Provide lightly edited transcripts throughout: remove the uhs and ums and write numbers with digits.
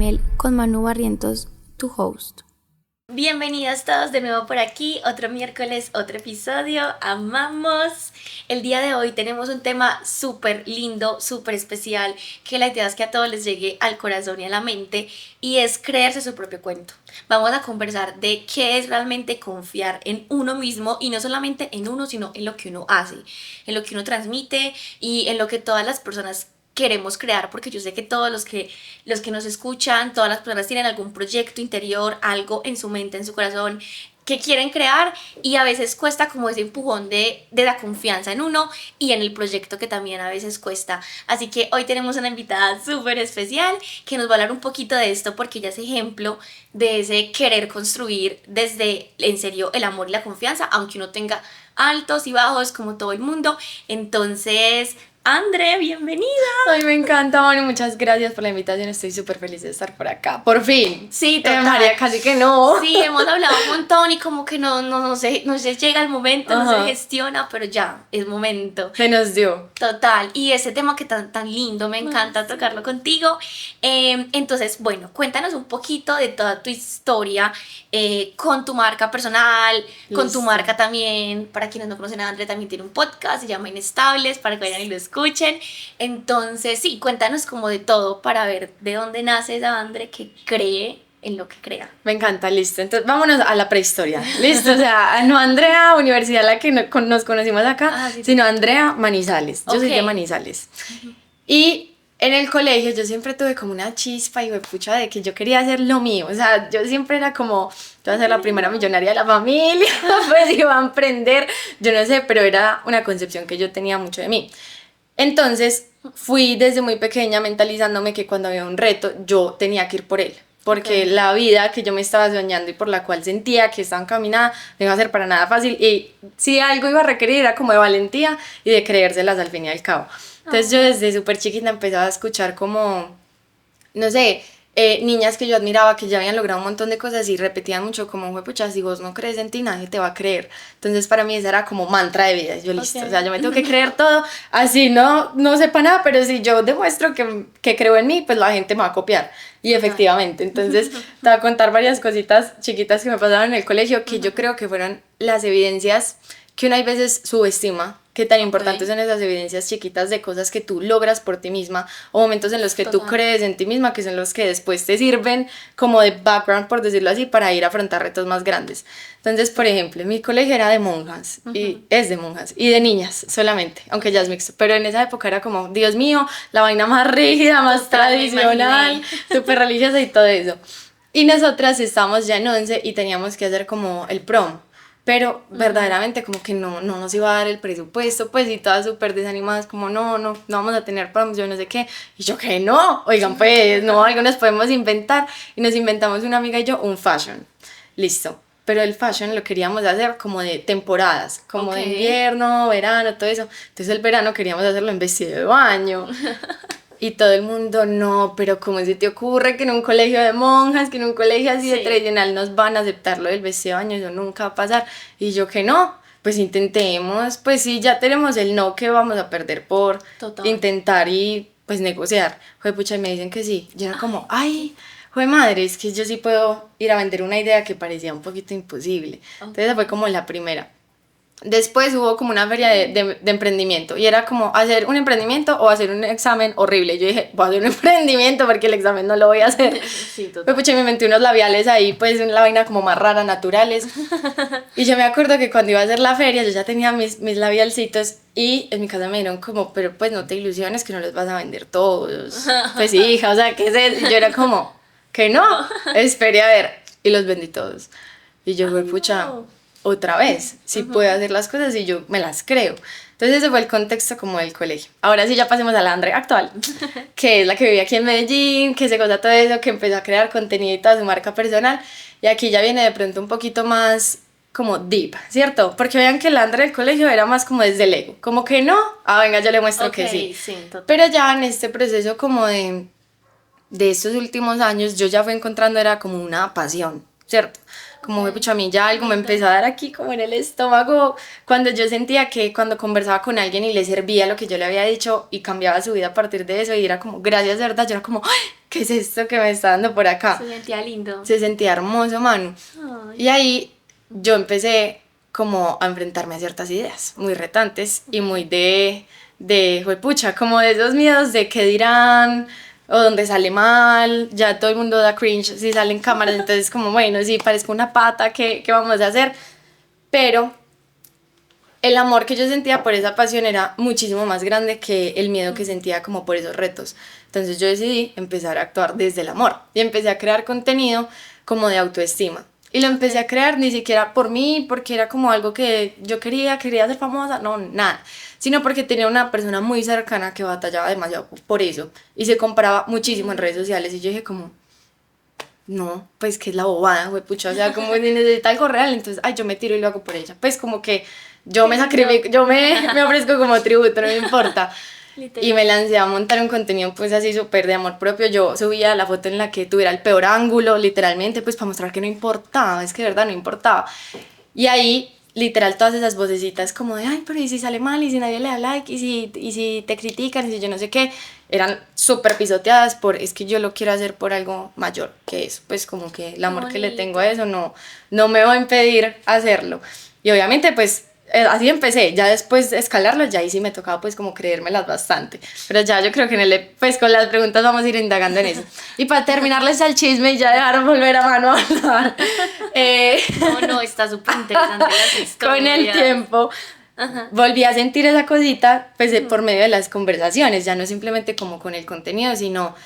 Carmel con Manu Barrientos, tu host. Bienvenidos todos de nuevo por aquí, otro miércoles, otro episodio, amamos. El día de hoy tenemos un tema súper lindo, súper especial, que la idea es que a todos les llegue al corazón y a la mente, y es creerse su propio cuento. Vamos a conversar de qué es realmente confiar en uno mismo, y no solamente en uno, sino en lo que uno hace, en lo que uno transmite y en lo que todas las personas queremos crear, porque yo sé que todos los que nos escuchan, todas las personas tienen algún proyecto interior, algo en su mente, en su corazón que quieren crear, y a veces cuesta como ese empujón de la confianza en uno y en el proyecto, que también a veces cuesta. Así que hoy tenemos una invitada súper especial que nos va a hablar un poquito de esto, porque ella es ejemplo de ese querer construir desde, en serio, el amor y la confianza, aunque uno tenga altos y bajos como todo el mundo. Entonces, André, bienvenida. Ay, me encanta, Manu, muchas gracias por la invitación, estoy súper feliz de estar por acá, por fin. Sí, total. María, casi que no. Sí, hemos hablado un montón y como que no se llega el momento, no se gestiona, pero ya, es momento. Se nos dio. Total, y ese tema que tan lindo, me encanta tocarlo contigo. Entonces, bueno, cuéntanos un poquito de toda tu historia con tu marca personal, con tu marca también. Para quienes no conocen a André, también tiene un podcast, se llama Inestables, para que vayan y lo escuchen. Entonces, sí, cuéntanos como de todo para ver de dónde nace esa André que cree en lo que crea. Me encanta, listo. Entonces, vámonos a la prehistoria. Listo, o sea, no Andrea, universidad a la que nos conocimos acá, sino Andrea Manizales. Yo soy de Manizales. Y en el colegio yo siempre tuve como una chispa y pucha de que yo quería hacer lo mío. O sea, yo siempre era como, yo voy a ser la primera millonaria de la familia, pues iba a emprender, yo no sé, pero era una concepción que yo tenía mucho de mí. Entonces, fui desde muy pequeña mentalizándome que cuando había un reto, yo tenía que ir por él. Porque la vida que yo me estaba soñando y por la cual sentía que estaba encaminada no iba a ser para nada fácil, y si algo iba a requerir era como de valentía y de creérselas al fin y al cabo. Entonces yo desde súper chiquita empezaba a escuchar como, no sé, niñas que yo admiraba que ya habían logrado un montón de cosas y repetían mucho como, pucha, si vos no crees en ti, nadie te va a creer. Entonces para mí esa era como mantra de vida. Yo listo, o sea, yo me tengo que creer todo, así no sepa nada, pero si yo demuestro que creo en mí, pues la gente me va a copiar. Y efectivamente, entonces te voy a contar varias cositas chiquitas que me pasaron en el colegio, que yo creo que fueron las evidencias que uno a veces subestima, qué tan importantes son esas evidencias chiquitas de cosas que tú logras por ti misma, o momentos en los que tú crees en ti misma, que son los que después te sirven como de background, por decirlo así, para ir a afrontar retos más grandes. Entonces, por ejemplo, mi colegio era de monjas, y es de monjas, y de niñas solamente, aunque ya es mixto, pero en esa época era como, Dios mío, la vaina más rígida, más tradicional, súper religiosa y todo eso. Y nosotras estábamos ya en 11 y teníamos que hacer como el prom, pero verdaderamente como que no nos iba a dar el presupuesto, pues, y todas súper desanimadas, como no vamos a tener proms, yo no sé qué, y yo que no, oigan pues, no, algo nos podemos inventar, y nos inventamos una amiga y yo un fashion, listo, pero el fashion lo queríamos hacer como de temporadas, como de invierno, verano, todo eso, entonces el verano queríamos hacerlo en vestido de baño. Y todo el mundo, no, pero ¿cómo se te ocurre que en un colegio de monjas, que en un colegio así de tradicional nos van a aceptar lo del vestido de baño? Eso nunca va a pasar. Y yo que no, pues intentemos, pues sí, ya tenemos el no, que vamos a perder por intentar y pues negociar. Joder, pucha, y me dicen que sí. Yo era como, ay, joder madre, es que yo sí puedo ir a vender una idea que parecía un poquito imposible. Entonces esa fue como la primera. Después hubo como una feria de emprendimiento y era como hacer un emprendimiento o hacer un examen horrible. Yo dije, voy a hacer un emprendimiento porque el examen no lo voy a hacer. Sí, total. Pues me inventé unos labiales ahí, pues una vaina como más rara, naturales. Y yo me acuerdo que cuando iba a hacer la feria yo ya tenía mis labialcitos, y en mi casa me dijeron como, pero pues no te ilusiones que no los vas a vender todos. Pues sí, hija, o sea, ¿qué es eso? Y yo era como, que no, espere a ver. Y los vendí todos. Y yo, pucha, otra vez, si puedo hacer las cosas y yo me las creo. Entonces ese fue el contexto como del colegio. Ahora sí ya pasemos a la Andrea actual, que es la que vive aquí en Medellín, que se goza todo eso, que empezó a crear contenido y toda su marca personal, y aquí ya viene de pronto un poquito más como deep, ¿cierto? Porque vean que la Andrea del colegio era más como desde el ego, como que no, venga, yo le muestro que sí. Pero ya en este proceso como de estos últimos años, yo ya fui encontrando, era como una pasión, ¿cierto? Como pucha, a mí ya algo me empezó a dar aquí como en el estómago, cuando yo sentía que cuando conversaba con alguien y le servía lo que yo le había dicho y cambiaba su vida a partir de eso, y era como, gracias de verdad, yo era como, ¡ay, ¿qué es esto que me está dando por acá? Se sentía lindo. Se sentía hermoso, Manu. Ay. Y ahí yo empecé como a enfrentarme a ciertas ideas muy retantes y muy juepucha, como de esos miedos de qué dirán o donde sale mal, ya todo el mundo da cringe si sale en cámaras, entonces como bueno, si parezco una pata, ¿qué vamos a hacer? Pero el amor que yo sentía por esa pasión era muchísimo más grande que el miedo que sentía como por esos retos. Entonces yo decidí empezar a actuar desde el amor y empecé a crear contenido como de autoestima. Y lo empecé a crear ni siquiera por mí, porque era como algo que yo quería ser famosa, no, nada. Sino porque tenía una persona muy cercana que batallaba demasiado por eso. Y se comparaba muchísimo en redes sociales. Y yo dije como, no, pues que es la bobada, pucha, o sea, como si necesita algo real, entonces, ay, yo me tiro y lo hago por ella. Pues como que yo me sacrifico, yo me ofrezco como tributo, no me importa. Y me lancé a montar un contenido pues así súper de amor propio. Yo subía la foto en la que tuviera el peor ángulo, literalmente, pues para mostrar que no importaba, es que de verdad no importaba. Y ahí, literal, todas esas vocecitas como de, ay, pero ¿y si sale mal? ¿Y si nadie le da like? ¿Y si te critican? ¿Y si yo no sé qué? Eran súper pisoteadas por, es que yo lo quiero hacer por algo mayor que eso. Pues como que el amor que le tengo a eso no me va a impedir hacerlo. Y obviamente pues así empecé, ya después de escalarlo, ya ahí sí me tocaba pues como creérmelas bastante, pero ya yo creo que pues con las preguntas vamos a ir indagando en eso. Y para terminarles el chisme y ya dejar volver a Manu a hablar, No, está súper interesante las historias. con el tiempo volví a sentir esa cosita pues por medio de las conversaciones, ya no simplemente como con el contenido, sino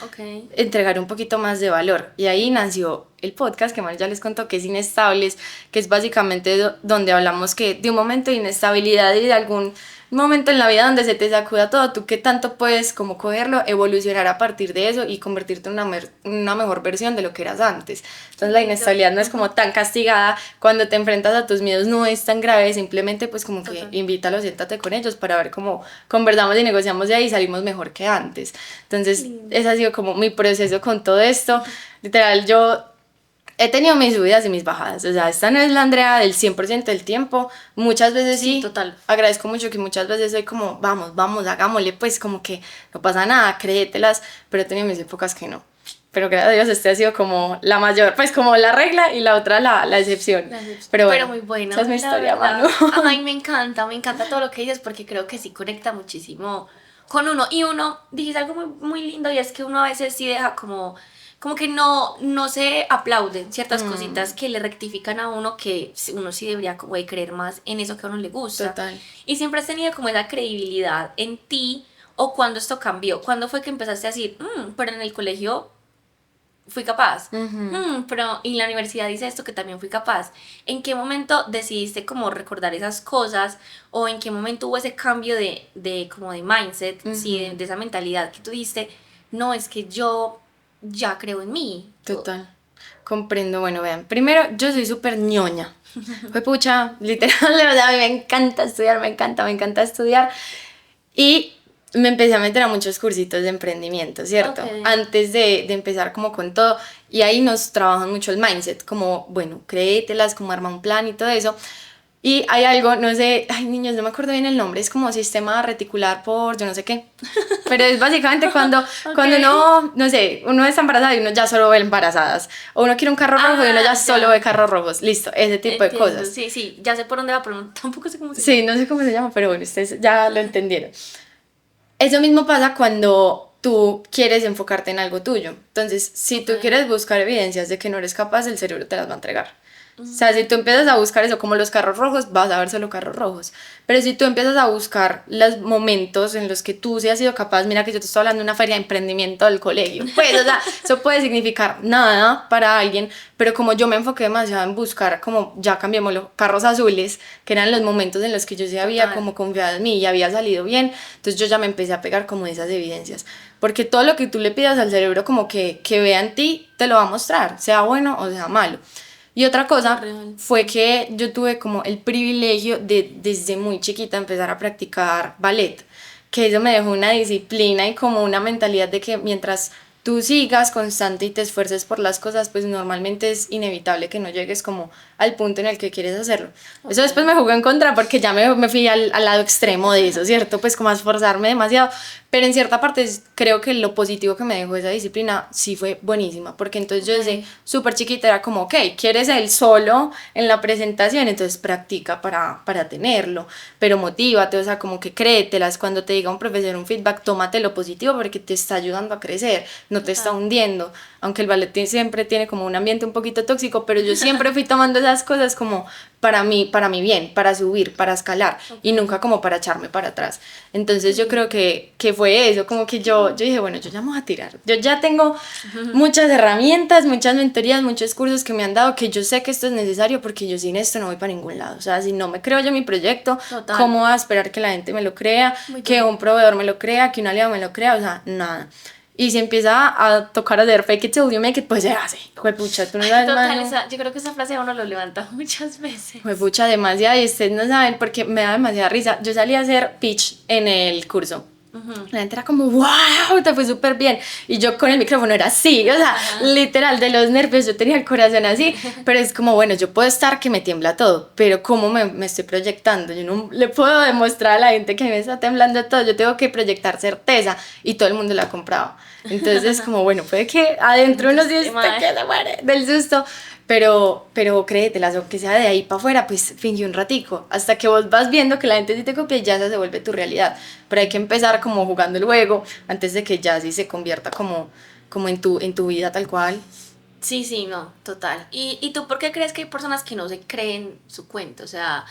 entregar un poquito más de valor. Y ahí nació el podcast que Manu ya les contó, que es Inestables, que es básicamente donde hablamos que de un momento de inestabilidad y de algún momento en la vida donde se te sacuda todo, tú qué tanto puedes como cogerlo, evolucionar a partir de eso y convertirte en una mejor versión de lo que eras antes. Entonces la inestabilidad no es como tan castigada, cuando te enfrentas a tus miedos no es tan grave, simplemente pues como que invítalo, siéntate con ellos para ver cómo conversamos y negociamos de ahí y salimos mejor que antes. Entonces ese ha sido como mi proceso con todo esto. Literal, yo he tenido mis subidas y mis bajadas, o sea, esta no es la Andrea del 100% del tiempo, muchas veces sí, total. Agradezco mucho que muchas veces soy como, vamos, hagámosle, pues como que no pasa nada, créetelas, pero he tenido mis épocas que no, pero gracias a Dios este ha sido como la mayor, pues como la regla y la otra la excepción, pero bueno, muy buena, esa es mi historia, Manu. Ay, me encanta todo lo que dices porque creo que sí conecta muchísimo con uno, y uno, dijiste algo muy, muy lindo, y es que uno a veces sí deja como que no se aplauden ciertas cositas que le rectifican a uno, que uno sí debería como de creer más en eso que a uno le gusta. Total. Y siempre has tenido como esa credibilidad en ti, o cuando esto cambió, cuando fue que empezaste a decir, pero en el colegio fui capaz, pero y la universidad dice esto que también fui capaz. ¿En qué momento decidiste como recordar esas cosas, o en qué momento hubo ese cambio de como de mindset, sí, de esa mentalidad que tú dijiste, no, es que yo ya creo en mí? Total, comprendo. Bueno, vean, primero yo soy súper ñoña, fue pucha, literal, o sea, a mí me encanta estudiar, me encanta estudiar, y me empecé a meter a muchos cursitos de emprendimiento, ¿cierto? Antes de empezar como con todo, y ahí nos trabajan mucho el mindset, como, bueno, créetelas, como arma un plan y todo eso. Y hay algo, no sé, ay niños, no me acuerdo bien el nombre, es como sistema reticular por yo no sé qué, pero es básicamente cuando uno, no sé, uno está embarazada y uno ya solo ve embarazadas, o uno quiere un carro rojo y uno ya solo ve carros rojos, listo, ese tipo de cosas. Sí, ya sé por dónde va, pero tampoco sé cómo se llama. Sí, no sé cómo se llama, pero bueno, ustedes ya lo entendieron. Eso mismo pasa cuando tú quieres enfocarte en algo tuyo. Entonces, si tú quieres buscar evidencias de que no eres capaz, el cerebro te las va a entregar. O sea, si tú empiezas a buscar eso como los carros rojos, vas a ver solo carros rojos. Pero si tú empiezas a buscar los momentos en los que tú sí has sido capaz, mira que yo te estoy hablando de una feria de emprendimiento del colegio. Pues, o sea, eso puede significar nada para alguien, pero como yo me enfoqué demasiado en buscar, como ya cambiémoslo, carros azules, que eran los momentos en los que yo sí había como confiado en mí y había salido bien, entonces yo ya me empecé a pegar como esas evidencias. Porque todo lo que tú le pidas al cerebro como que vea en ti, te lo va a mostrar, sea bueno o sea malo. Y otra cosa fue que yo tuve como el privilegio de desde muy chiquita empezar a practicar ballet, que eso me dejó una disciplina y como una mentalidad de que mientras tú sigas constante y te esfuerces por las cosas, pues normalmente es inevitable que no llegues como al punto en el que quieres hacerlo. Eso después me jugó en contra porque ya me fui al lado extremo de eso, ¿cierto? Pues como a esforzarme demasiado, pero en cierta parte creo que lo positivo que me dejó esa disciplina sí fue buenísima, porque entonces yo desde súper chiquita era como, ok, ¿quieres el solo en la presentación? Entonces practica para tenerlo, pero motívate, o sea, como que créetelas, cuando te diga un profesor un feedback, tómate lo positivo porque te está ayudando a crecer, no te está hundiendo, aunque el ballet siempre tiene como un ambiente un poquito tóxico, pero yo siempre fui tomando esas cosas como para mi bien, para subir, para escalar, y nunca como para echarme para atrás. Entonces yo creo que fue eso, como que yo dije, bueno, yo ya me voy a tirar, yo ya tengo muchas herramientas, muchas mentorías, muchos cursos que me han dado, que yo sé que esto es necesario porque yo sin esto no voy para ningún lado, o sea, si no me creo yo mi proyecto, Total. ¿cómo voy a esperar que la gente me lo crea, que un proveedor me lo crea, que un aliado me lo crea? O sea, nada. Y si empieza a tocar hacer fake it till you make it, pues se hace. Juepucha, tú no sabes, Total, mano. yo creo que esa frase a uno lo levanta muchas veces. Juepucha, demasiado. Y ustedes no saben porque me da demasiada risa. Yo salí a hacer pitch en el curso. La gente era como, wow, te fue súper bien. Y yo con el micrófono era así, o sea, literal, de los nervios, yo tenía el corazón así. Pero es como, bueno, yo puedo estar que me tiembla todo, pero ¿cómo me estoy proyectando? Yo no le puedo demostrar a la gente que me está temblando todo, yo tengo que proyectar certeza. Y todo el mundo la ha comprado. Entonces es como, bueno, puede que adentro unos días te quede muere del susto, pero créetelas, o que sea de ahí para afuera, pues finge un ratico, hasta que vos vas viendo que la gente sí te copia y ya esa se vuelve tu realidad. Pero hay que empezar como jugando el juego antes de que ya sí se convierta como en tu vida tal cual. Sí, no, total. ¿Y tú por qué crees que hay personas que no se creen su cuento? O sea,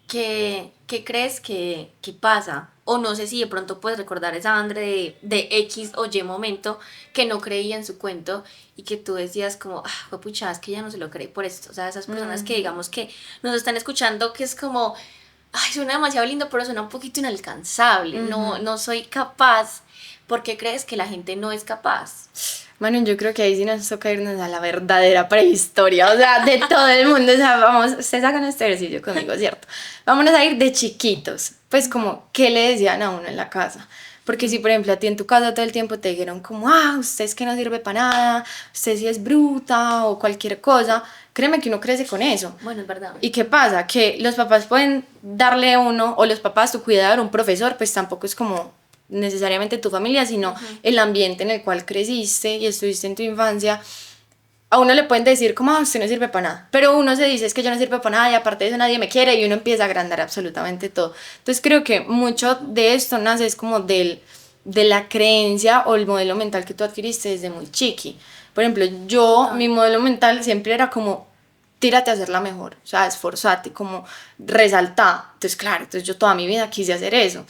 ¿qué crees que pasa? O no sé si de pronto puedes recordar esa Andre de X o Y momento que no creía en su cuento y que tú decías como, pucha, es que ya no se lo cree por esto. O sea, esas personas que digamos que nos están escuchando, que es como, ay, suena demasiado lindo, pero suena un poquito inalcanzable. No soy capaz. ¿Por qué crees que la gente no es capaz? Manu, yo creo que ahí sí nos toca irnos a la verdadera prehistoria, o sea, de todo el mundo, o sea, vamos, ustedes hagan este ejercicio conmigo, ¿cierto? Vámonos a ir de chiquitos, pues como, ¿qué le decían a uno en la casa? Porque si, por ejemplo, a ti en tu casa todo el tiempo te dijeron como, usted es que no sirve para nada, usted sí es bruta o cualquier cosa, créeme que uno crece con eso. Bueno, es verdad. ¿Y qué pasa? Que los papás pueden darle a uno, o los papás, tu cuidador, un profesor, pues tampoco es como necesariamente tu familia, sino el ambiente en el cual creciste y estuviste en tu infancia. A uno le pueden decir como, usted no sirve para nada, pero uno se dice, es que yo no sirvo para nada y aparte de eso nadie me quiere, y uno empieza a agrandar absolutamente todo. Entonces creo que mucho de esto nace es como de la creencia o el modelo mental que tú adquiriste desde muy chiqui. Por ejemplo, mi modelo mental siempre era como, tírate a hacerla mejor, o sea, esforzate, como resaltar. Entonces, claro, yo toda mi vida quise hacer eso.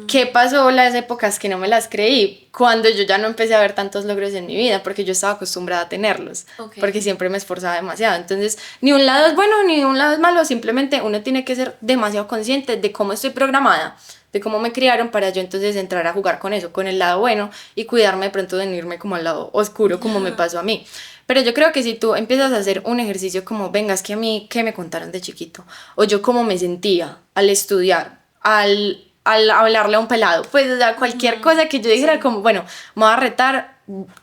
¿Qué pasó las épocas que no me las creí? Cuando yo ya no empecé a ver tantos logros en mi vida, porque yo estaba acostumbrada a tenerlos, porque siempre me esforzaba demasiado. Entonces, ni un lado es bueno, ni un lado es malo, simplemente uno tiene que ser demasiado consciente de cómo estoy programada, de cómo me criaron, para yo entonces entrar a jugar con eso, con el lado bueno, y cuidarme de pronto de no irme como al lado oscuro, como me pasó a mí. Pero yo creo que si tú empiezas a hacer un ejercicio como, venga, es que a mí, ¿qué me contaron de chiquito? O yo cómo me sentía al estudiar, al hablarle a un pelado, pues, o sea, cualquier cosa que yo dijera como, bueno, me voy a retar,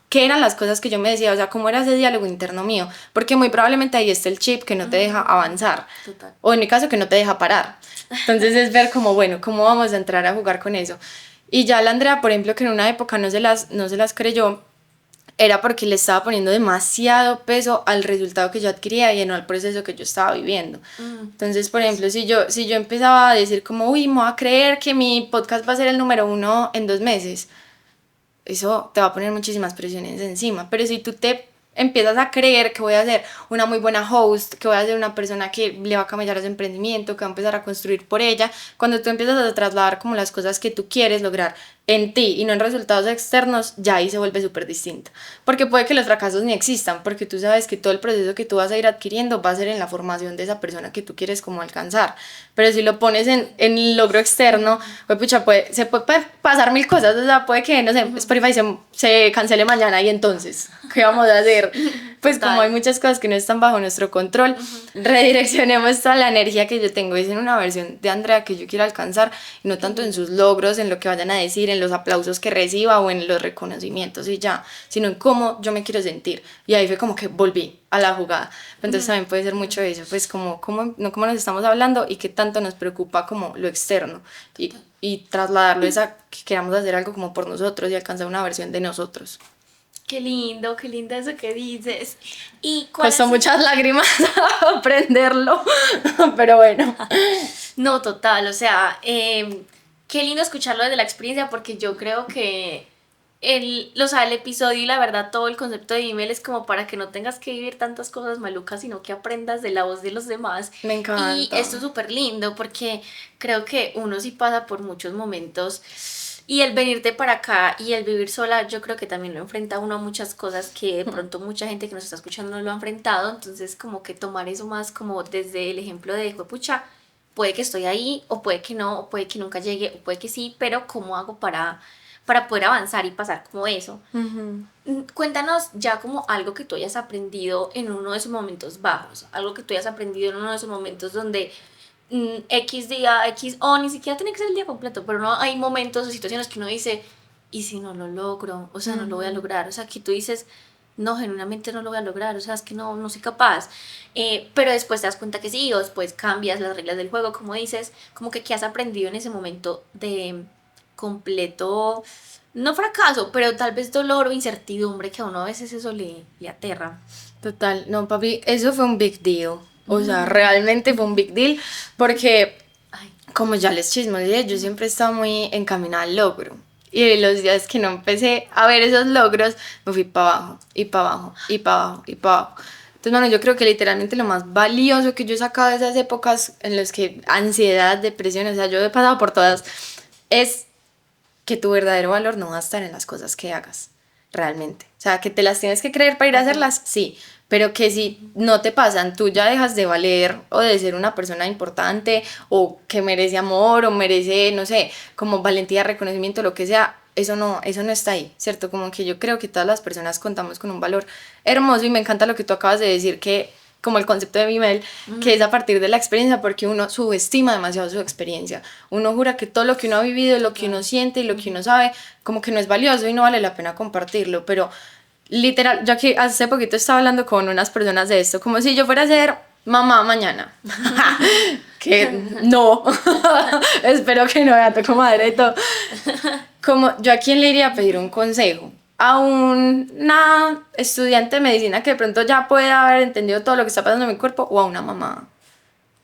¿qué eran las cosas que yo me decía? O sea, ¿cómo era ese diálogo interno mío? Porque muy probablemente ahí está el chip que no te deja avanzar. Total. O en mi caso, que no te deja parar. Entonces es ver como, bueno, ¿cómo vamos a entrar a jugar con eso? Y ya la Andrea, por ejemplo, que en una época no se las creyó, era porque le estaba poniendo demasiado peso al resultado que yo adquiría y no al proceso que yo estaba viviendo. Entonces, por ejemplo, si yo empezaba a decir como, uy, me voy a creer que mi podcast va a ser el número 1 en 2 meses, eso te va a poner muchísimas presiones encima. Pero si tú te empiezas a creer que voy a ser una muy buena host, que voy a ser una persona que le va a camellar a su emprendimiento, que va a empezar a construir por ella, cuando tú empiezas a trasladar como las cosas que tú quieres lograr en ti y no en resultados externos, ya ahí se vuelve súper distinto. Porque puede que los fracasos ni existan, porque tú sabes que todo el proceso que tú vas a ir adquiriendo va a ser en la formación de esa persona que tú quieres como alcanzar. Pero si lo pones en el logro externo, pues pucha, se puede pasar mil cosas. O sea, puede que, no sé, Spotify se cancele mañana, y entonces, ¿qué vamos a hacer? Pues como hay muchas cosas que no están bajo nuestro control, redireccionemos toda la energía que yo tengo, es en una versión de Andrea que yo quiero alcanzar, y no tanto en sus logros, en lo que vayan a decir, en los aplausos que reciba o en los reconocimientos y ya, sino en cómo yo me quiero sentir. Y ahí fue como que volví a la jugada. Entonces también puede ser mucho eso, pues como cómo nos estamos hablando y qué tanto nos preocupa como lo externo y trasladarlo a que queramos hacer algo como por nosotros y alcanzar una versión de nosotros. Qué lindo eso que dices. ¿Y costó muchas lágrimas aprenderlo, pero bueno. No, total, o sea, qué lindo escucharlo desde la experiencia porque yo creo que el episodio y la verdad todo el concepto de email es como para que no tengas que vivir tantas cosas malucas, sino que aprendas de la voz de los demás. Me encanta. Y esto es súper lindo porque creo que uno sí pasa por muchos momentos. Y el venirte para acá y el vivir sola, yo creo que también lo enfrenta uno a muchas cosas que de pronto mucha gente que nos está escuchando no lo ha enfrentado. Entonces, como que tomar eso más como desde el ejemplo de, pucha, puede que estoy ahí, o puede que no, o puede que nunca llegue, o puede que sí, pero ¿cómo hago para poder avanzar y pasar como eso? Cuéntanos ya como algo que tú hayas aprendido en uno de esos momentos bajos, algo que tú hayas aprendido en uno de esos momentos donde X día, X, o ni siquiera tiene que ser el día completo, pero no hay momentos o situaciones que uno dice, ¿y si no lo logro? O sea, no lo voy a lograr, o sea, que tú dices, no, genuinamente no lo voy a lograr, o sea, es que no soy capaz, pero después te das cuenta que sí, o después cambias las reglas del juego, como dices, como que ¿qué has aprendido en ese momento de completo, no fracaso, pero tal vez dolor o incertidumbre que a uno a veces eso le aterra? Total, no, papi, eso fue un big deal. O sea, realmente fue un big deal porque, como ya les chismoseé, yo siempre he estado muy encaminada al logro. Y los días que no empecé a ver esos logros, me fui para abajo, y para abajo, y para abajo, y para abajo. Entonces, bueno, yo creo que literalmente lo más valioso que yo he sacado de esas épocas en las que ansiedad, depresión, o sea, yo he pasado por todas, es que tu verdadero valor no va a estar en las cosas que hagas, realmente. O sea, que te las tienes que creer para ir a hacerlas, sí, pero que si no te pasan, tú ya dejas de valer o de ser una persona importante o que merece amor o merece, no sé, como valentía, reconocimiento, lo que sea, eso no está ahí, ¿cierto? Como que yo creo que todas las personas contamos con un valor hermoso y me encanta lo que tú acabas de decir, que como el concepto de Mimel, que es a partir de la experiencia, porque uno subestima demasiado su experiencia. Uno jura que todo lo que uno ha vivido, lo que uno siente y lo que uno sabe, como que no es valioso y no vale la pena compartirlo, pero literal, yo aquí hace poquito estaba hablando con unas personas de esto, como si yo fuera a ser mamá mañana. Que no, espero que no, ya toco madre y todo. Como yo a quién le iría a pedir un consejo, a una estudiante de medicina que de pronto ya puede haber entendido todo lo que está pasando en mi cuerpo, o a una mamá,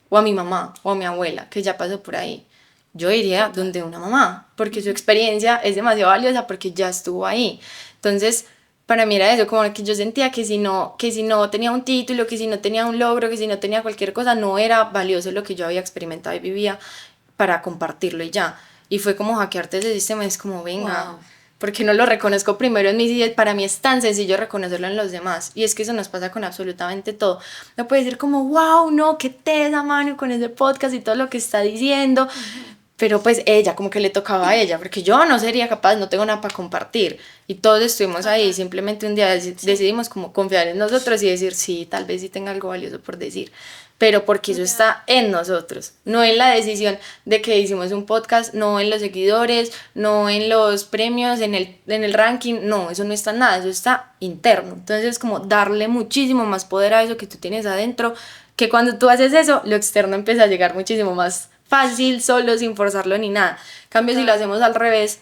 o a mi mamá, o a mi abuela, que ya pasó por ahí. Yo iría donde una mamá, porque su experiencia es demasiado valiosa, porque ya estuvo ahí. Entonces, para mí era eso, como que yo sentía que si no tenía un título, que si no tenía un logro, que si no tenía cualquier cosa, no era valioso lo que yo había experimentado y vivía para compartirlo y ya. Y fue como hackearte ese sistema, es como, venga, wow, porque no lo reconozco primero en mí, y para mí es tan sencillo reconocerlo en los demás, y es que eso nos pasa con absolutamente todo. No puede decir como, wow, no, qué tesa, mano, con ese podcast y todo lo que está diciendo, pero pues ella, como que le tocaba a ella, porque yo no sería capaz, no tengo nada para compartir, y todos estuvimos ahí, simplemente un día decidimos como confiar en nosotros y decir, sí, tal vez sí tenga algo valioso por decir, pero porque eso está en nosotros, no en la decisión de que hicimos un podcast, no en los seguidores, no en los premios, en el ranking, no, eso no está en nada, eso está interno. Entonces es como darle muchísimo más poder a eso que tú tienes adentro, que cuando tú haces eso, lo externo empieza a llegar muchísimo más fácil, solo, sin forzarlo ni nada. En cambio, si lo hacemos al revés,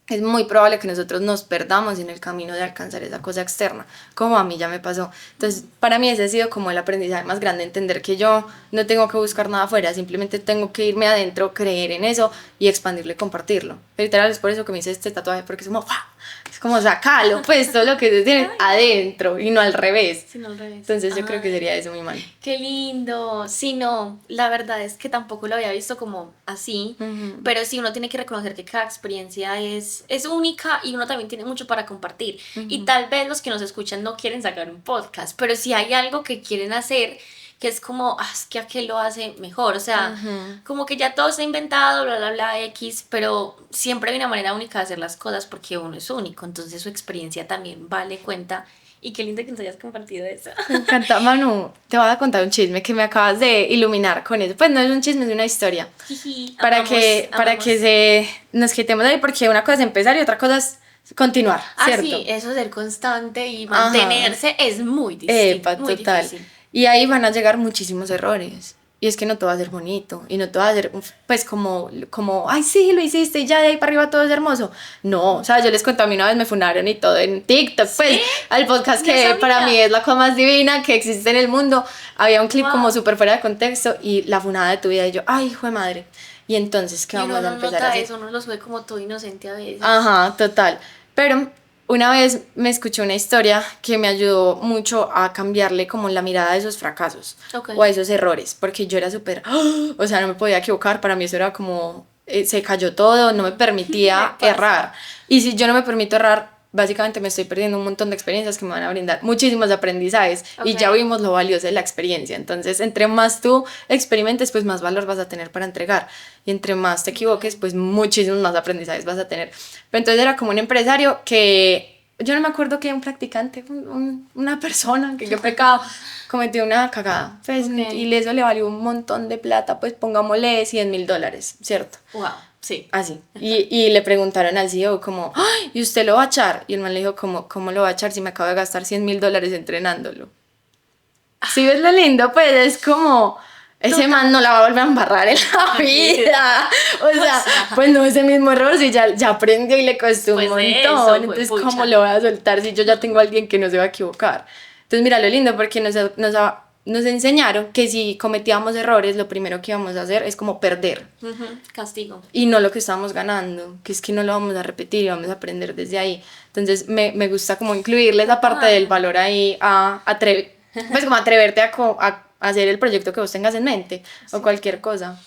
es muy probable que nosotros nos perdamos en el camino de alcanzar esa cosa externa, como a mí ya me pasó. Entonces, para mí ese ha sido como el aprendizaje más grande, entender que yo no tengo que buscar nada afuera, simplemente tengo que irme adentro, creer en eso y expandirlo y compartirlo. Literal, es por eso que me hice este tatuaje, porque es como, ¡fua! Es como sacalo, pues, todo lo que se tiene adentro y no al revés. Sí, no al revés. Entonces, yo creo que sería eso mi mal. Qué lindo. Sí, no, la verdad es que tampoco lo había visto como así, pero sí uno tiene que reconocer que cada experiencia es única y uno también tiene mucho para compartir. Y tal vez los que nos escuchan no quieren sacar un podcast, pero si hay algo que quieren hacer, que es como, es que aquel lo hace mejor, o sea, como que ya todo está inventado, bla, bla, bla, X, pero siempre hay una manera única de hacer las cosas porque uno es único, entonces su experiencia también vale cuenta Y qué lindo que nos hayas compartido eso. Me encanta, Manu. Te voy a contar un chisme que me acabas de iluminar con eso. Pues no es un chisme, es una historia. Jiji, Para que nos quitemos de ahí, porque una cosa es empezar y otra cosa es continuar, ¿cierto? Sí, eso de ser constante y mantenerse es muy difícil. Epa, muy total. difícil. Y ahí van a llegar muchísimos errores. Y es que no todo va a ser bonito. Y no todo va a ser, pues, como, ay, sí, lo hiciste y ya de ahí para arriba todo es hermoso. No, o sea, yo les conté a mí una vez me funaron y todo en TikTok, pues, al podcast que para mí es la cosa más divina que existe en el mundo. Había un clip como súper fuera de contexto y la funada de tu vida. Y yo, ay, hijo de madre. Y entonces, ¿qué vamos a empezar a hacer? Eso, uno lo sube como todo inocente a veces. Ajá, total. Pero una vez me escuché una historia que me ayudó mucho a cambiarle como la mirada a esos fracasos o a esos errores, porque yo era súper, o sea, no me podía equivocar, para mí eso era como, se cayó todo, no me permitía errar. Y si yo no me permito errar, básicamente me estoy perdiendo un montón de experiencias que me van a brindar muchísimos aprendizajes y ya vimos lo valioso de la experiencia. Entonces, entre más tú experimentes, pues más valor vas a tener para entregar, y entre más te equivoques, pues muchísimos más aprendizajes vas a tener. Pero entonces era como un empresario que, yo no me acuerdo que un practicante, una persona que qué pecado, cometió una cagada, pues, y eso le valió un montón de plata, pues pongámosle $100,000, ¿cierto? Wow. Sí. Así. Y le preguntaron al CEO como, ¡ay! ¿Y usted lo va a echar? Y el man le dijo, ¿cómo lo va a echar si me acabo de gastar $100,000 entrenándolo? ¿Sí ves lo lindo? Pues es como, ese man no la va a volver a embarrar en la vida. O sea, pues no es el mismo error, si ya aprendió y le costó un montón. Eso, entonces, ¿cómo lo voy a soltar si yo ya tengo a alguien que no se va a equivocar? Entonces, mira lo lindo, porque nos enseñaron que si cometíamos errores, lo primero que íbamos a hacer es como perder. Castigo. Y no lo que estábamos ganando, que es que no lo vamos a repetir y vamos a aprender desde ahí. Entonces me gusta como incluirle esa parte del valor ahí, pues como atreverte a hacer el proyecto que vos tengas en mente o cualquier cosa.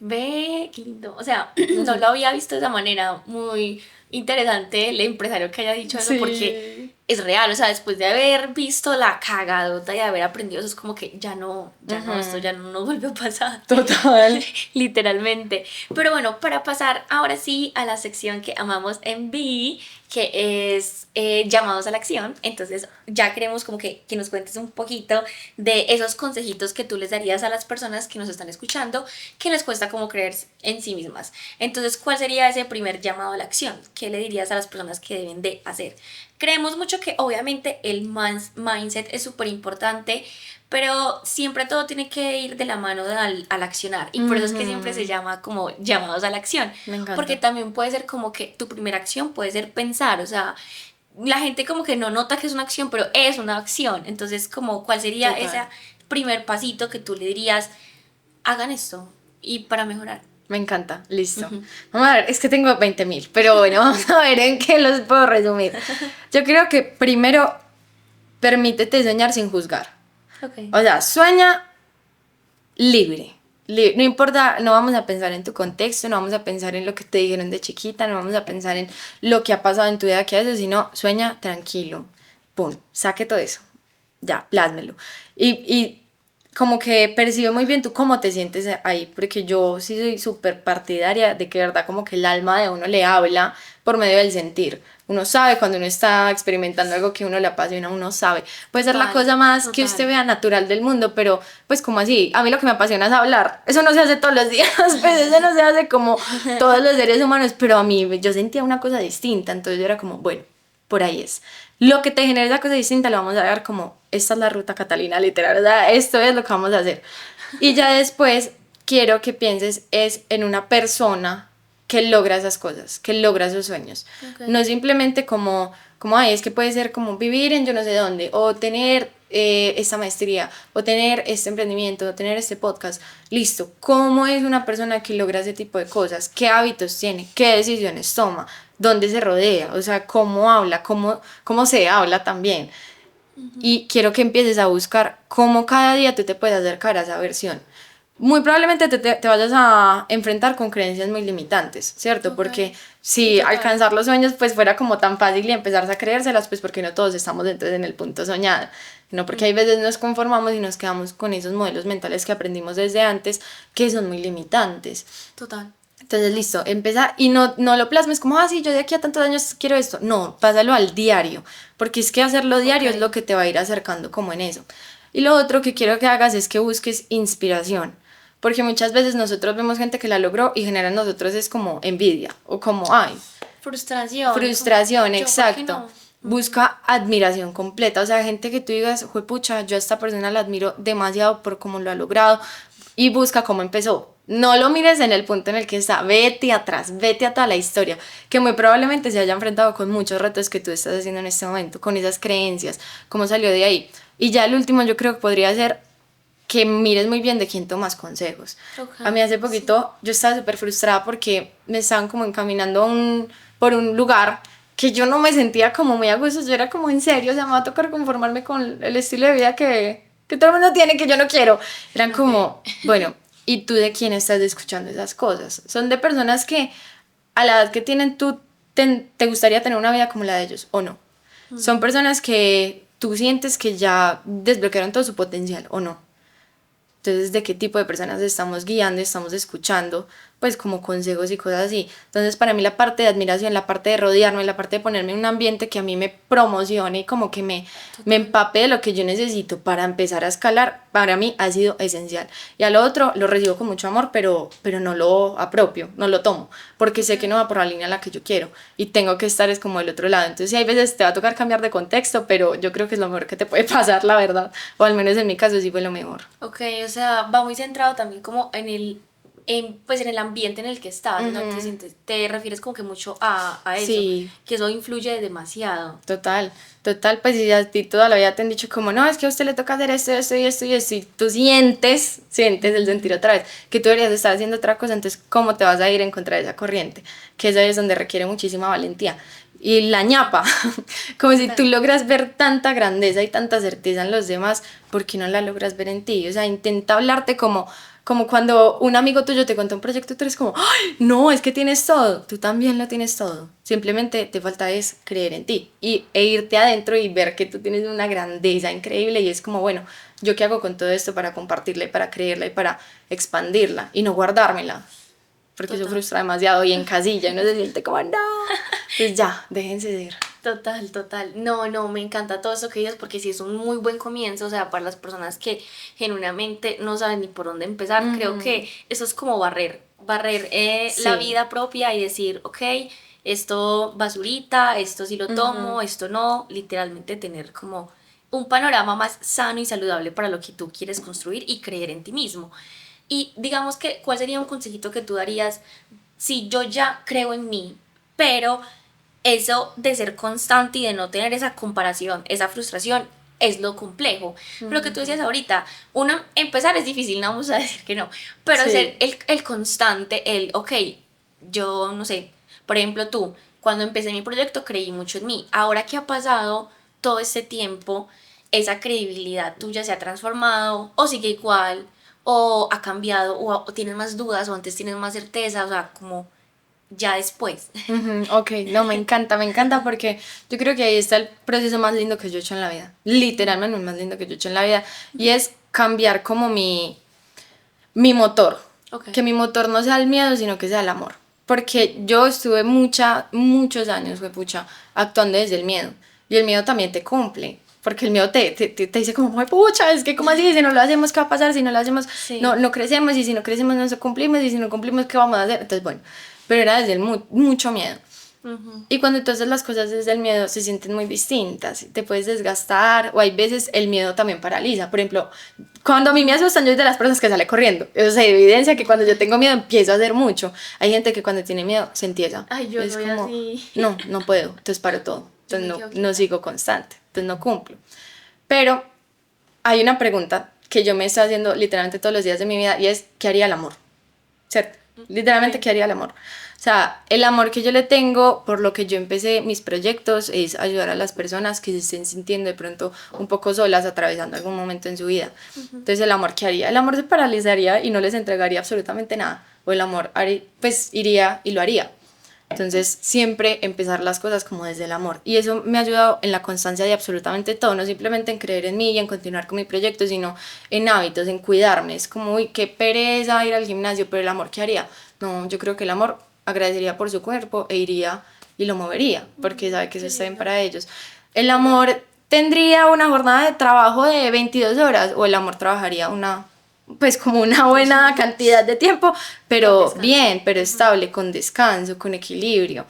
Ve, qué lindo. O sea, no lo había visto de esa manera. Muy interesante el empresario que haya dicho eso, porque es real. O sea, después de haber visto la cagadota y haber aprendido eso, es como que ya no, esto ya no vuelve a pasar. Total. Literalmente. Pero bueno, para pasar ahora sí a la sección que amamos en Vi, que es llamados a la acción. Entonces ya queremos como que nos cuentes un poquito de esos consejitos que tú les darías a las personas que nos están escuchando, que les cuesta como creer en sí mismas. Entonces, ¿cuál sería ese primer llamado a la acción? ¿Qué le dirías a las personas que deben de hacer? Creemos mucho que obviamente el mindset es súper importante, pero siempre todo tiene que ir de la mano al accionar, y por eso es que siempre se llama como llamados a la acción. Me encanta. Porque también puede ser como que tu primera acción puede ser pensar, o sea, la gente como que no nota que es una acción, pero es una acción. Entonces, como, ¿cuál sería ese primer pasito que tú le dirías, hagan esto y para mejorar? Me encanta, listo. Vamos a ver, es que tengo 20,000, pero bueno, vamos a ver en qué los puedo resumir. Yo creo que primero, permítete soñar sin juzgar. O sea, sueña libre. No importa, no vamos a pensar en tu contexto, no vamos a pensar en lo que te dijeron de chiquita, no vamos a pensar en lo que ha pasado en tu vida que haces, sino sueña tranquilo. Pum, saque todo eso. Ya, plásmelo. Y como que percibe muy bien tú cómo te sientes ahí, porque yo sí soy súper partidaria de que, verdad, como que el alma de uno le habla por medio del sentir. Uno sabe cuando uno está experimentando algo que uno le apasiona, uno sabe. Puede ser la cosa más que usted vea natural del mundo, pero pues como así, a mí lo que me apasiona es hablar. Eso no se hace todos los días, pues eso no se hace como todos los seres humanos, pero a mí yo sentía una cosa distinta, entonces yo era como, bueno, por ahí es. Lo que te genera esa cosa distinta lo vamos a ver como, esta es la ruta Catalina, literal, o sea, esto es lo que vamos a hacer. Y ya después quiero que pienses es en una persona que logra esas cosas, que logra esos sueños. No simplemente como, ay, es que puede ser como vivir en yo no sé dónde, o tener esta maestría, o tener este emprendimiento, o tener este podcast. Listo, ¿cómo es una persona que logra ese tipo de cosas? ¿Qué hábitos tiene? ¿Qué decisiones toma? ¿Dónde se rodea? O sea, ¿cómo habla? ¿Cómo se habla también? Y quiero que empieces a buscar cómo cada día tú te puedes acercar a esa versión. Muy probablemente te vayas a enfrentar con creencias muy limitantes, ¿cierto? Porque si alcanzar los sueños pues fuera como tan fácil y empezar a creérselas, pues porque no todos estamos entonces en el punto soñado, no, porque hay veces nos conformamos y nos quedamos con esos modelos mentales que aprendimos desde antes, que son muy limitantes. Total. Entonces, listo, empieza y no lo plasmes como, sí, yo de aquí a tantos años quiero esto. No, pásalo al diario, porque es que hacerlo diario es lo que te va a ir acercando como en eso. Y lo otro que quiero que hagas es que busques inspiración, porque muchas veces nosotros vemos gente que la logró y genera en nosotros es como envidia o como, ay, frustración, exacto. Busca admiración completa, o sea, gente que tú digas, juepucha, yo a esta persona la admiro demasiado por cómo lo ha logrado, y busca cómo empezó. No lo mires en el punto en el que está, vete atrás, vete a toda la historia, que muy probablemente se haya enfrentado con muchos retos que tú estás haciendo en este momento, con esas creencias, cómo salió de ahí. Y ya el último yo creo que podría ser que mires muy bien de quién tomas consejos. A mí hace poquito yo estaba súper frustrada porque me estaban como encaminando por un lugar que yo no me sentía como muy a gusto, yo era como en serio, o sea, me va a tocar conformarme con el estilo de vida que todo el mundo tiene, que yo no quiero. Eran como, bueno, ¿y tú de quién estás escuchando esas cosas? Son de personas que a la edad que tienen tú te gustaría tener una vida como la de ellos, ¿o no? Son personas que tú sientes que ya desbloquearon todo su potencial, ¿o no? Entonces, ¿de qué tipo de personas estamos guiando, estamos escuchando? Pues como consejos y cosas así. Entonces, para mí la parte de admiración, la parte de rodearme, la parte de ponerme en un ambiente que a mí me promocione y como que me empape de lo que yo necesito para empezar a escalar, para mí ha sido esencial. Y a lo otro lo recibo con mucho amor, pero no lo apropio, no lo tomo, porque sé que no va por la línea en la que yo quiero y tengo que estar es como del otro lado. Entonces, sí, hay veces te va a tocar cambiar de contexto, pero yo creo que es lo mejor que te puede pasar, la verdad. O al menos en mi caso sí fue lo mejor. Ok, o sea, va muy centrado también como pues en el ambiente en el que estás, ¿no? Te refieres como que mucho a eso, sí, que eso influye demasiado. Total, pues si a ti toda la vida te han dicho como, no, es que a usted le toca hacer esto, esto y esto y esto, y tú sientes el sentir otra vez, que tú deberías estar haciendo otra cosa, entonces, ¿cómo te vas a ir en contra de esa corriente? Que eso es donde requiere muchísima valentía. Y la ñapa, como si tú logras ver tanta grandeza y tanta certeza en los demás, ¿por qué no la logras ver en ti? O sea, intenta hablarte como cuando un amigo tuyo te cuenta un proyecto, tú eres como, ¡ay, no, es que tienes todo! Tú también lo tienes todo. Simplemente te falta es creer en ti e irte adentro y ver que tú tienes una grandeza increíble y es como, bueno, ¿yo qué hago con todo esto para compartirla y para creerla y para expandirla y no guardármela? Porque eso frustra demasiado y encasilla y uno se siente como, no, pues ya, déjense de ir. Total. No, me encanta todo eso que dices porque sí es un muy buen comienzo, o sea, para las personas que genuinamente no saben ni por dónde empezar, creo que eso es como barrer Sí. la vida propia y decir, ok, esto basurita, esto sí lo tomo, esto no, literalmente tener como un panorama más sano y saludable para lo que tú quieres construir y creer en ti mismo. Y digamos que, ¿cuál sería un consejito que tú darías si yo ya creo en mí, pero eso de ser constante y de no tener esa comparación, esa frustración, es lo complejo? Lo que tú decías ahorita, uno empezar es difícil, no vamos a decir que no, pero Sí. ser el constante, ok, yo no sé, por ejemplo tú, cuando empecé mi proyecto creí mucho en mí, ahora que ha pasado todo este tiempo, esa credibilidad tuya se ha transformado o sigue igual o ha cambiado o tienes más dudas o antes tienes más certeza, o sea, como ya después. Ok, no, me encanta porque yo creo que ahí está el proceso más lindo que yo he hecho en la vida, literalmente el más lindo que yo he hecho en la vida, y es cambiar como mi motor, que mi motor no sea el miedo, sino que sea el amor, porque yo estuve muchos años, pucha, actuando desde el miedo, y el miedo también te cumple. Porque el miedo te dice como, pucha, es que como así, si no lo hacemos, ¿qué va a pasar? Si no lo hacemos, no crecemos, y si no crecemos, no cumplimos, y si no cumplimos, ¿qué vamos a hacer? Entonces, bueno, pero era desde el mucho miedo. Y cuando tú haces las cosas desde el miedo, se sienten muy distintas, te puedes desgastar, o hay veces el miedo también paraliza. Por ejemplo, cuando a mí me asustan, yo soy de las personas que sale corriendo. Eso se evidencia que cuando yo tengo miedo empiezo a hacer mucho. Hay gente que cuando tiene miedo se entiesa. Ay, yo es soy como, así. no puedo, entonces paro todo. Entonces no sigo constante, entonces no cumplo. Pero hay una pregunta que yo me estoy haciendo literalmente todos los días de mi vida, y es, ¿qué haría el amor? ¿Cierto? Literalmente, ¿qué haría el amor? O sea, el amor que yo le tengo, por lo que yo empecé mis proyectos, es ayudar a las personas que se estén sintiendo de pronto un poco solas, atravesando algún momento en su vida. Entonces, ¿el amor qué haría? El amor se paralizaría y no les entregaría absolutamente nada. O el amor pues iría y lo haría. Entonces, siempre empezar las cosas como desde el amor. Y eso me ha ayudado en la constancia de absolutamente todo, no simplemente en creer en mí y en continuar con mi proyecto, sino en hábitos, en cuidarme. Es como, uy, qué pereza ir al gimnasio, pero el amor, ¿qué haría? No, yo creo que el amor agradecería por su cuerpo e iría y lo movería, porque sabe que eso está bien para ellos. El amor tendría una jornada de trabajo de 22 horas, o el amor trabajaría pues como una buena cantidad de tiempo, pero bien, pero estable, con descanso, con equilibrio.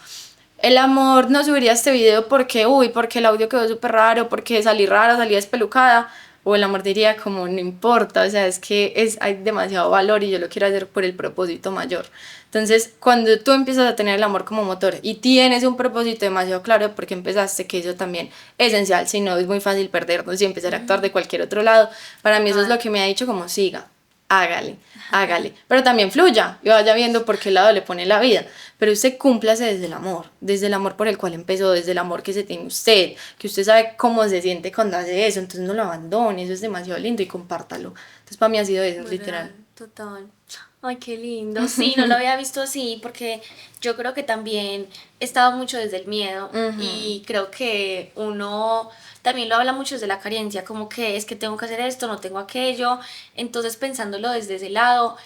El amor no subiría este video porque, porque el audio quedó súper raro, porque salí rara, salí despelucada, o el amor diría como, no importa, o sea, es que hay demasiado valor y yo lo quiero hacer por el propósito mayor. Entonces, cuando tú empiezas a tener el amor como motor y tienes un propósito demasiado claro porque empezaste, que eso también es esencial, si no es muy fácil perdernos y empezar a actuar de cualquier otro lado. Para mí eso es lo que me ha dicho como siga, hágale, pero también fluya y vaya viendo por qué lado le pone la vida, pero usted cúmplase desde el amor por el cual empezó, desde el amor que se tiene usted, que usted sabe cómo se siente cuando hace eso, entonces no lo abandone, eso es demasiado lindo y compártalo. Entonces para mí ha sido eso, literal. Total. Ay, qué lindo. Sí, no lo había visto así porque yo creo que también he estado mucho desde el miedo y creo que uno también lo habla mucho desde la carencia, como que es que tengo que hacer esto, no tengo aquello. Entonces pensándolo desde ese lado,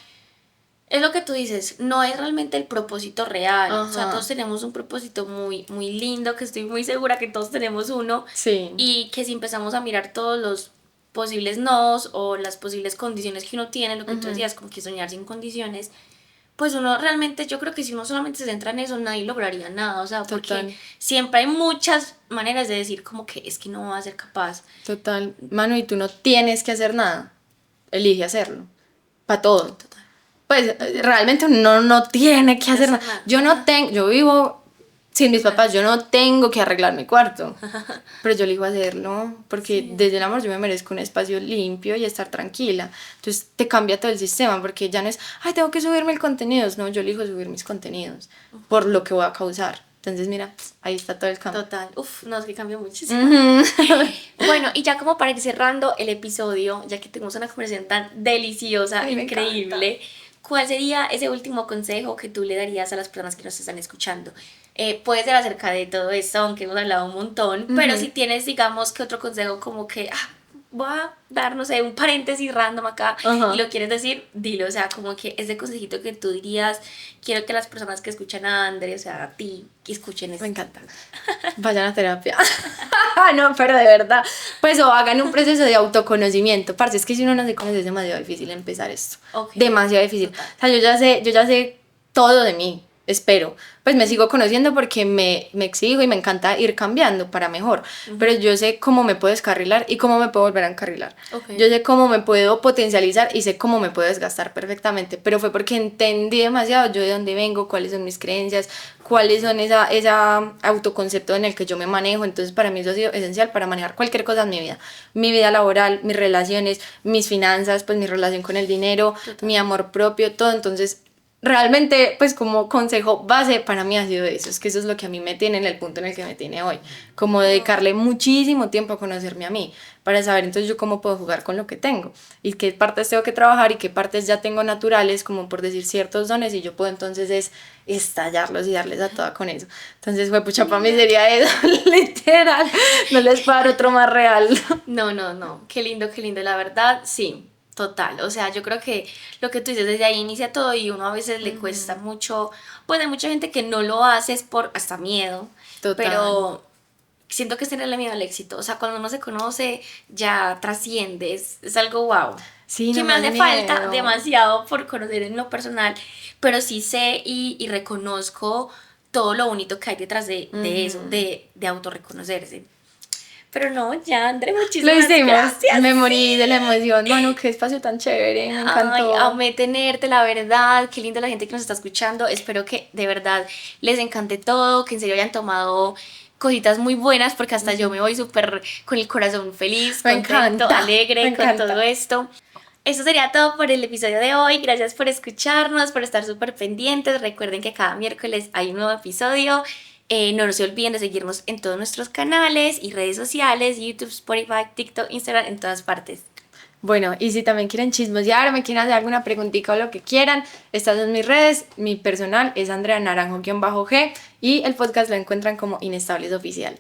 es lo que tú dices, no es realmente el propósito real. O sea, todos tenemos un propósito muy, muy lindo, que estoy muy segura que todos tenemos uno. Sí. Y que si empezamos a mirar todos los posibles nos o las posibles condiciones que uno tiene, lo que tú decías, como que soñar sin condiciones, pues uno realmente, yo creo que si uno solamente se centra en eso, nadie lograría nada, o sea, porque Total. siempre hay muchas maneras de decir como que es que no va a ser capaz. Total, Manu, y tú no tienes que hacer nada, elige hacerlo, para todo. Total. Pues realmente uno no tiene que hacer nada. Yo vivo sin mis papás, yo no tengo que arreglar mi cuarto, pero yo elijo hacerlo, porque desde el amor yo me merezco un espacio limpio y estar tranquila. Entonces te cambia todo el sistema, porque ya no es, ay, tengo que subirme el contenido, no, yo elijo subir mis contenidos por lo que voy a causar. Entonces mira, ahí está todo el cambio. Total, no, es que cambió muchísimo. Bueno, y ya como para ir cerrando el episodio, ya que tenemos una conversación tan deliciosa, increíble, ¿cuál sería ese último consejo que tú le darías a las personas que nos están escuchando? Puede ser acerca de todo esto, aunque hemos hablado un montón, pero si tienes, digamos, que otro consejo como que, voy a dar, no sé, un paréntesis random acá y lo quieres decir, dilo, o sea, como que ese consejito que tú dirías, quiero que las personas que escuchan a André, o sea, a ti, que escuchen esto. Me encanta. Vayan a terapia. No, pero de verdad, pues o hagan un proceso de autoconocimiento. Parce, es que si uno no se conoce es demasiado difícil empezar esto. Demasiado difícil. Total. O sea, yo ya sé todo de mí. Espero, pues me sigo conociendo porque me exijo y me encanta ir cambiando para mejor, pero yo sé cómo me puedo descarrilar y cómo me puedo volver a encarrilar, yo sé cómo me puedo potencializar y sé cómo me puedo desgastar perfectamente, pero fue porque entendí demasiado yo de dónde vengo, cuáles son mis creencias, cuáles son esa autoconcepto en el que yo me manejo. Entonces para mí eso ha sido esencial para manejar cualquier cosa en mi vida laboral, mis relaciones, mis finanzas, pues mi relación con el dinero, mi amor propio, todo. Entonces realmente, pues como consejo base para mí ha sido eso, es que eso es lo que a mí me tiene en el punto en el que me tiene hoy, como dedicarle muchísimo tiempo a conocerme a mí, para saber entonces yo cómo puedo jugar con lo que tengo, y qué partes tengo que trabajar y qué partes ya tengo naturales, como por decir ciertos dones, y yo puedo entonces estallarlos y darles a toda con eso. Entonces fue pucha, para mí sería eso, literal, no les puedo dar otro más real. No, qué lindo, la verdad, sí. Total, o sea, yo creo que lo que tú dices, desde ahí inicia todo y uno a veces le cuesta mucho, pues hay mucha gente que no lo hace es por hasta miedo. Total. Pero siento que es tenerle miedo al éxito, o sea, cuando uno se conoce ya trasciende, es algo wow. Sí, que me hace falta demasiado por conocer en lo personal, pero sí sé y reconozco todo lo bonito que hay detrás de eso, de autorreconocerse. Pero no, ya, André, muchísimas gracias. Me morí de la emoción. Manu, qué espacio tan chévere, me encantó. Ay, amé tenerte, la verdad. Qué linda la gente que nos está escuchando. Espero que de verdad les encante todo, que en serio hayan tomado cositas muy buenas, porque hasta yo me voy súper con el corazón feliz, contento, alegre con todo esto. Eso sería todo por el episodio de hoy. Gracias por escucharnos, por estar súper pendientes. Recuerden que cada miércoles hay un nuevo episodio. No se olviden de seguirnos en todos nuestros canales y redes sociales, YouTube, Spotify, TikTok, Instagram, en todas partes. Bueno, y si también quieren chismosear o me quieren hacer alguna preguntita o lo que quieran, estas son mis redes. Mi personal es Andrea Naranjo-G y el podcast lo encuentran como Inestables Oficial.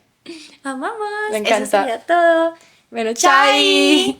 Amamos. Me encanta. Eso sería todo. Bueno, chai.